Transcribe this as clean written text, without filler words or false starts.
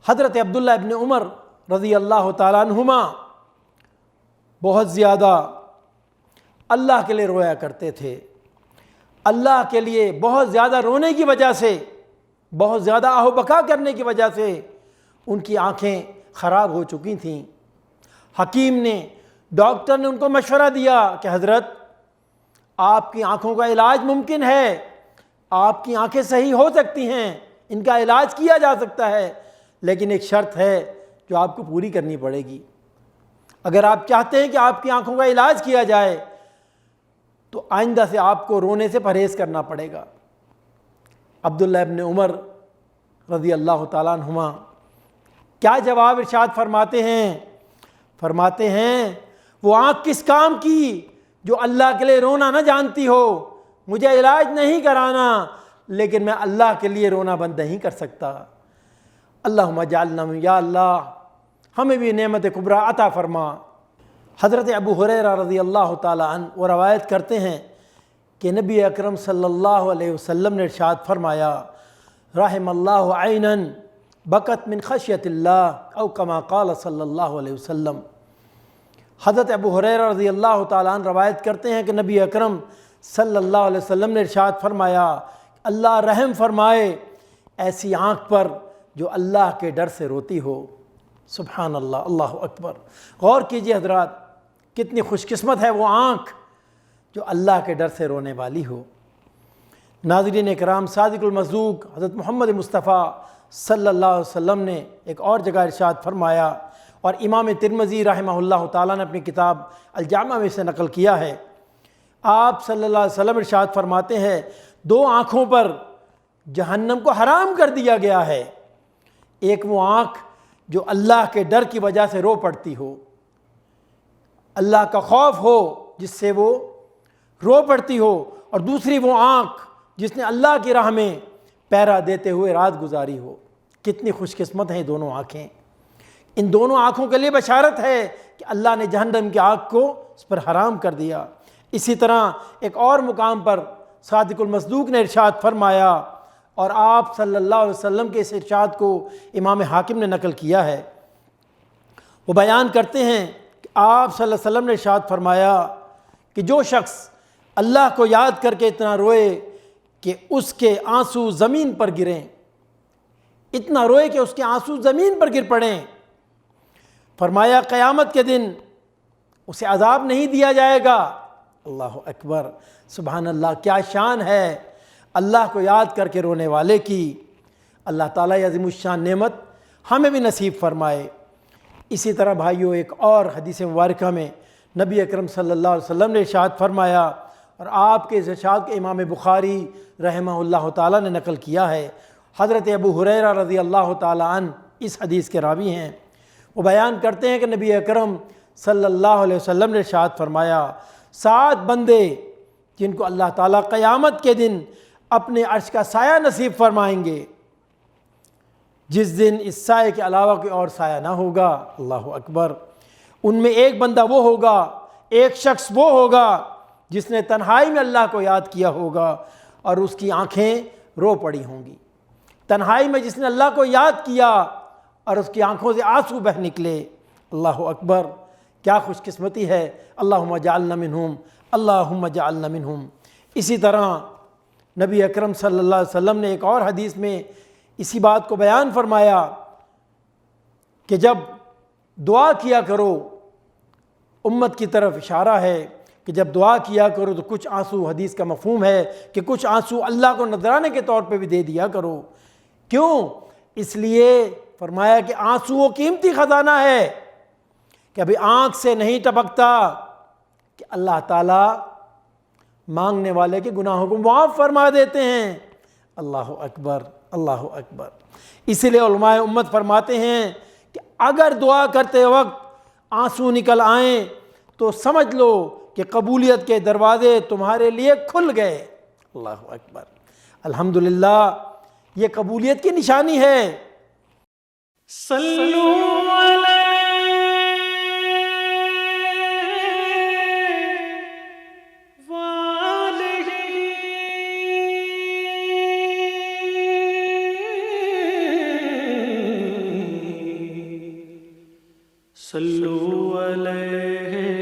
حضرت عبداللہ ابن عمر رضی اللہ تعالیٰ عنہما بہت زیادہ اللہ کے لیے رویا کرتے تھے۔ اللہ کے لیے بہت زیادہ رونے کی وجہ سے، بہت زیادہ آہ و بکا کرنے کی وجہ سے ان کی آنکھیں خراب ہو چکی تھیں۔ حکیم نے، ڈاکٹر نے ان کو مشورہ دیا کہ حضرت آپ کی آنکھوں کا علاج ممکن ہے، آپ کی آنکھیں صحیح ہو سکتی ہیں، ان کا علاج کیا جا سکتا ہے، لیکن ایک شرط ہے جو آپ کو پوری کرنی پڑے گی۔ اگر آپ چاہتے ہیں کہ آپ کی آنکھوں کا علاج کیا جائے تو آئندہ سے آپ کو رونے سے پرہیز کرنا پڑے گا۔ عبداللہ ابن عمر رضی اللہ تعالیٰ عنہما کیا جواب ارشاد فرماتے ہیں؟ فرماتے ہیں وہ آنکھ کس کام کی جو اللہ کے لیے رونا نہ جانتی ہو، مجھے علاج نہیں کرانا لیکن میں اللہ کے لیے رونا بند نہیں کر سکتا۔ اللہم اجعلنا من، یا اللہ ہمیں بھی نعمت کبریٰ عطا فرما۔ حضرت ابو ہریرہ رضی اللہ تعالیٰ عنہ وہ روایت کرتے ہیں کہ نبی اکرم صلی اللہ علیہ وسلم نے ارشاد فرمایا، رحم اللہ عینا بکت من خشیت اللہ، او کما قال صلی اللہ علیہ وسلم۔ حضرت ابو ہریرہ رضی اللہ تعالیٰ عنہ روایت کرتے ہیں کہ نبی اکرم صلی اللہ علیہ وسلم نے ارشاد فرمایا، اللہ رحم فرمائے ایسی آنکھ پر جو اللہ کے ڈر سے روتی ہو۔ سبحان اللہ، اللہ اکبر۔ غور کیجئے حضرات، کتنی خوش قسمت ہے وہ آنکھ جو اللہ کے ڈر سے رونے والی ہو۔ ناظرین اکرام، صادق المصدوق حضرت محمد مصطفیٰ صلی اللہ علیہ وسلم نے ایک اور جگہ ارشاد فرمایا، اور امام ترمذی رحمہ اللہ تعالیٰ نے اپنی کتاب الجامع میں سے نقل کیا ہے۔ آپ صلی اللہ علیہ وسلم ارشاد فرماتے ہیں، دو آنکھوں پر جہنم کو حرام کر دیا گیا ہے۔ ایک وہ آنکھ جو اللہ کے ڈر کی وجہ سے رو پڑتی ہو، اللہ کا خوف ہو جس سے وہ رو پڑتی ہو، اور دوسری وہ آنکھ جس نے اللہ کی راہ میں پہرا دیتے ہوئے رات گزاری ہو۔ کتنی خوش قسمت ہیں دونوں آنکھیں۔ ان دونوں آنکھوں کے لیے بشارت ہے کہ اللہ نے جہنم کی آنکھ کو اس پر حرام کر دیا۔ اسی طرح ایک اور مقام پر صادق المصدوق نے ارشاد فرمایا، اور آپ صلی اللہ علیہ وسلم کے اس ارشاد کو امام حاکم نے نقل کیا ہے۔ وہ بیان کرتے ہیں کہ آپ صلی اللہ علیہ وسلم نے ارشاد فرمایا کہ جو شخص اللہ کو یاد کر کے اتنا روئے کہ اس کے آنسو زمین پر گریں، اتنا روئے کہ اس کے آنسو زمین پر گر پڑیں، فرمایا قیامت کے دن اسے عذاب نہیں دیا جائے گا۔ اللہ اکبر، سبحان اللہ، کیا شان ہے اللہ کو یاد کر کے رونے والے کی۔ اللہ تعالیٰ عظیم الشان نعمت ہمیں بھی نصیب فرمائے۔ اسی طرح بھائیو، ایک اور حدیث مبارکہ میں نبی اکرم صلی اللہ علیہ وسلم نے ارشاد فرمایا، اور آپ کے اس ارشاد کے امام بخاری رحمہ اللہ تعالیٰ نے نقل کیا ہے۔ حضرت ابو ہریرہ رضی اللہ تعالیٰ عنہ اس حدیث کے راوی ہیں۔ وہ بیان کرتے ہیں کہ نبی اکرم صلی اللہ علیہ وسلم نے ارشاد فرمایا، 7 بندے جن کو اللہ تعالیٰ قیامت کے دن اپنے عرش کا سایہ نصیب فرمائیں گے، جس دن اس سائے کے علاوہ کوئی اور سایہ نہ ہوگا۔ اللہ اکبر۔ ان میں ایک بندہ وہ ہوگا، ایک شخص وہ ہوگا جس نے تنہائی میں اللہ کو یاد کیا ہوگا اور اس کی آنکھیں رو پڑی ہوں گی۔ تنہائی میں جس نے اللہ کو یاد کیا اور اس کی آنکھوں سے آنسو بہہ نکلے۔ اللہ اکبر، کیا خوش قسمتی ہے۔ اللہم اجعلنا منہم، اللہم اجعلنا منہم۔ اسی طرح نبی اکرم صلی اللہ علیہ وسلم نے ایک اور حدیث میں اسی بات کو بیان فرمایا کہ جب دعا کیا کرو، امت کی طرف اشارہ ہے کہ جب دعا کیا کرو تو کچھ آنسو، حدیث کا مفہوم ہے کہ کچھ آنسو اللہ کو نذرانے کے طور پہ بھی دے دیا کرو۔ کیوں؟ اس لیے فرمایا کہ آنسو وہ قیمتی خزانہ ہے کہ ابھی آنکھ سے نہیں ٹپکتا کہ اللہ تعالیٰ مانگنے والے کے گناہوں کو معاف فرما دیتے ہیں۔ اللہ اکبر، اللہ اکبر۔ اسی لیے علماء امت فرماتے ہیں کہ اگر دعا کرتے وقت آنسو نکل آئیں تو سمجھ لو کہ قبولیت کے دروازے تمہارے لیے کھل گئے۔ اللہ اکبر۔ الحمدللہ، یہ قبولیت کی نشانی ہے۔ صلو علی صلو علیہ